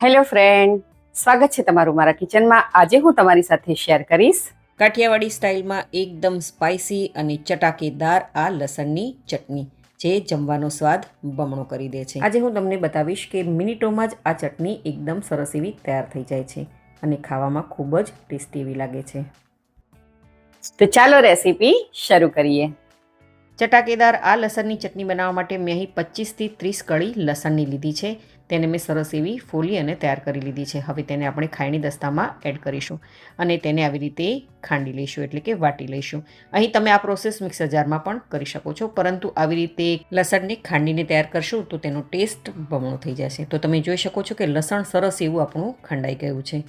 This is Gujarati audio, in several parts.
હેલો ફ્રેન્ડ, સ્વાગત છે તમારું મારા કિચનમાં. આજે હું તમારી સાથે શેર કરીશ કાઠિયાવાડી સ્ટાઇલમાં એકદમ સ્પાઇસી અને ચટાકેદાર આ લસણની ચટણી, જે જમવાનો સ્વાદ બમણો કરી દે છે. આજે હું તમને બતાવીશ કે મિનિટોમાં જ આ ચટણી એકદમ સરસ એવી તૈયાર થઈ જાય છે અને ખાવામાં ખૂબ જ ટેસ્ટી એવી લાગે છે. તો ચાલો રેસીપી શરૂ કરીએ. ચટાકેદાર આ લસણની ચટણી બનાવવા માટે મેં અહીં 25થી 30 કળી લસણની લીધી છે. તેને મેં સરસ એવી ફોલી અને તૈયાર કરી લીધી છે. હવે તેને આપણે ખાયણી દસ્તામાં એડ કરીશું અને તેને આવી રીતે ખાંડી લઈશું, એટલે કે વાટી લઈશું. અહીં તમે આ પ્રોસેસ મિક્સર જારમાં પણ કરી શકો છો, પરંતુ આવી રીતે લસણને ખાંડીને તૈયાર કરશું તો તેનો ટેસ્ટ બમણો થઈ જશે. તો તમે જોઈ શકો છો કે લસણ સરસ એવું આપણું ખંડાઈ ગયું છે.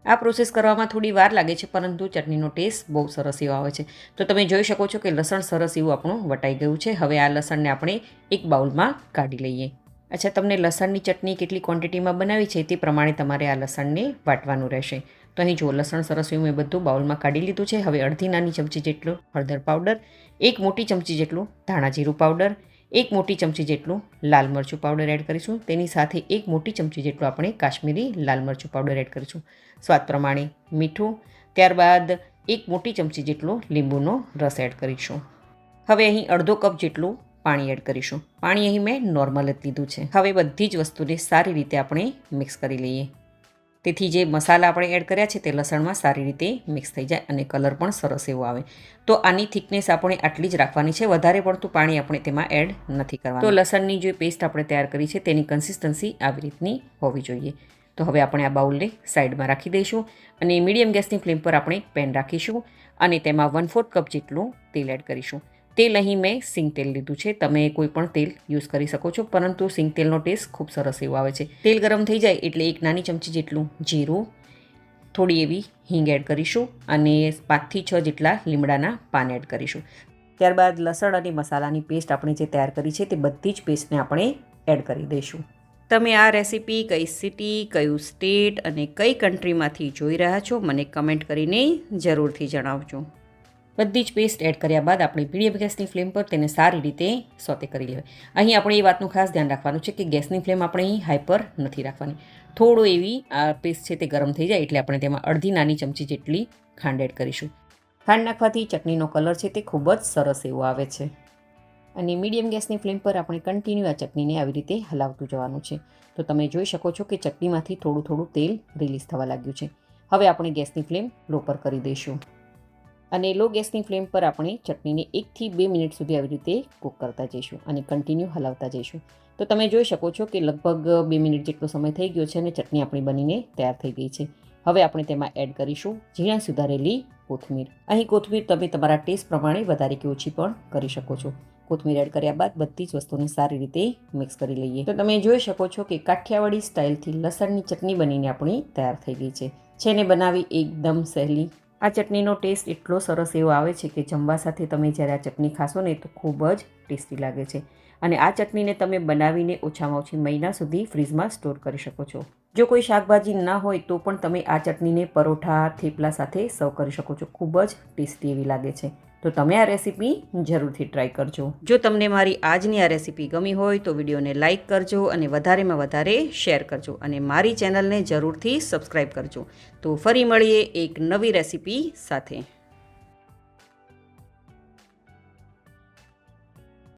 આ પ્રોસેસ કરવામાં થોડી વાર લાગે છે, પરંતુ ચટણીનો ટેસ્ટ બહુ સરસ એવો આવે છે. તો તમે જોઈ શકો છો કે લસણ સરસ એવું આપણું વટાઈ ગયું છે. હવે આ લસણને આપણે એક બાઉલમાં કાઢી લઈએ. અચ્છા, તમને લસણની ચટણી કેટલી ક્વોન્ટિટીમાં બનાવી છે તે પ્રમાણે તમારે આ લસણને વાટવાનું રહેશે. તો અહીં જો લસણ સરસ એવું મેં બધું બાઉલમાં કાઢી લીધું છે. હવે અડધી નાની ચમચી જેટલું હળદર પાવડર, 1 મોટી ચમચી જેટલું ધાણા જીરું પાવડર, 1 મોટી ચમચી જેટલું લાલ મરચું પાવડર એડ કરીશું. તેની સાથે 1 મોટી ચમચી જેટલું આપણે કાશ્મીરી લાલ મરચું પાવડર એડ કરીશું. સ્વાદ પ્રમાણે મીઠું, ત્યારબાદ 1 મોટી ચમચી જેટલો લીંબુનો રસ એડ કરીશું. હવે અહીં અડધો કપ જેટલું પાણી એડ કરીશું. પાણી અહીં મેં નોર્મલ જ લીધું છે. હવે બધી જ વસ્તુને સારી રીતે આપણે મિક્સ કરી લઈએ, તેથી જે મસાલા આપણે એડ કર્યા છે તે લસણમાં સારી રીતે મિક્સ થઈ જાય અને કલર પણ સરસ એવો આવે. તો આની થિકનેસ આપણે આટલી જ રાખવાની છે, વધારે પડતું પાણી આપણે તેમાં એડ નથી કરવાનું. તો લસણની જે પેસ્ટ આપણે તૈયાર કરી છે તેની કન્સિસ્ટન્સી આવી રીતની હોવી જોઈએ. તો હવે આપણે આ બાઉલને સાઈડમાં રાખી દઈશું અને મીડિયમ ગેસની ફ્લેમ પર આપણે એક પેન રાખીશું અને તેમાં 1/4 કપ જેટલું તેલ એડ કરીશું. તેલ અહીં મેં સિંગ તેલ લીધું છે. તમે કોઈ પણ તેલ યુઝ કરી શકો છો, પરંતુ સિંગ તેલનો ટેસ્ટ ખૂબ સરસ એવો આવે છે. તેલ ગરમ થઈ જાય એટલે 1 નાની ચમચી જેટલું જીરું, થોડી એવી હિંગ એડ કરીશું અને 5થી 6 જેટલા લીમડાના પાન એડ કરીશું. ત્યારબાદ લસણ અને મસાલાની પેસ્ટ આપણે જે તૈયાર કરી છે તે બધી જ પેસ્ટને આપણે એડ કરી દઈશું. તમે આ રેસીપી કઈ સિટી, કયું સ્ટેટ અને કઈ કન્ટ્રીમાંથી જોઈ રહ્યા છો મને કમેન્ટ કરીને જરૂરથી જણાવજો. બધી જ પેસ્ટ એડ કર્યા બાદ આપણે મીડિયમ ગેસની ફ્લેમ પર તેને સારી રીતે સોતે કરી લેવાય. અહીં આપણે એ વાતનું ખાસ ધ્યાન રાખવાનું છે કે ગેસની ફ્લેમ આપણે અહીં હાઈ પર નથી રાખવાની. થોડો એવી આ પેસ્ટ છે તે ગરમ થઈ જાય એટલે આપણે તેમાં અડધી નાની ચમચી જેટલી ખાંડ એડ કરીશું. ખાંડ નાખવાથી ચટણીનો કલર છે તે ખૂબ જ સરસ એવો આવે છે અને મીડિયમ ગેસની ફ્લેમ પર આપણે કન્ટિન્યુ આ ચટણીને આવી રીતે હલાવતું જવાનું છે. તો તમે જોઈ શકો છો કે ચટણીમાંથી થોડું થોડું તેલ રિલીઝ થવા લાગ્યું છે. હવે આપણે ગેસની ફ્લેમ લો પર કરી દઈશું અને લો ગેસની ફ્લેમ પર આપણે ચટણીને 1 થી 2 મિનિટ સુધી આવી રીતે કૂક કરતા જઈશું અને કન્ટિન્યુ હલાવતા જઈશું. તો તમે જોઈ શકો છો કે લગભગ 2 મિનિટ જેટલો સમય થઈ ગયો છે અને ચટણી આપણી બનીને તૈયાર થઈ ગઈ છે. હવે આપણે તેમાં એડ કરીશું ઝીણા સુધારેલી કોથમીર. અહીં કોથમીર તમે તમારા ટેસ્ટ પ્રમાણે વધારે કે ઓછી પણ કરી શકો છો. કોથમીર એડ કર્યા બાદ બધી જ વસ્તુને સારી રીતે મિક્સ કરી લઈએ. તો તમે જોઈ શકો છો કે કાઠિયાવાડી સ્ટાઇલથી લસણની ચટણી બનીને આપણી તૈયાર થઈ ગઈ છે. જેને બનાવી એકદમ સહેલી. આ ચટણીનો ટેસ્ટ એટલો સરસ એવો આવે છે કે જમવા સાથે તમે જ્યારે આ ચટણી ખાશો ને તો ખૂબ જ ટેસ્ટી લાગે છે અને આ ચટણીને તમે બનાવીને ઓછામાં ઓછી મહિના સુધી ફ્રીજમાં સ્ટોર કરી શકો છો. જો કોઈ શાકભાજી ના હોય તો પણ તમે આ ચટણીને પરોઠા, થેપલા સાથે સર્વ કરી શકો છો. ખૂબ જ ટેસ્ટી એવી લાગે છે. તો તમે આ રેસીપી જરૂરથી ટ્રાય કરજો. જો તમને મારી આજની આ રેસીપી ગમી હોય તો વિડીયોને લાઇક કરજો અને વધારેમાં વધારે શેર કરજો અને મારી ચેનલને જરૂરથી સબસ્ક્રાઈબ કરજો. તો ફરી મળીએ એક નવી રેસીપી સાથે.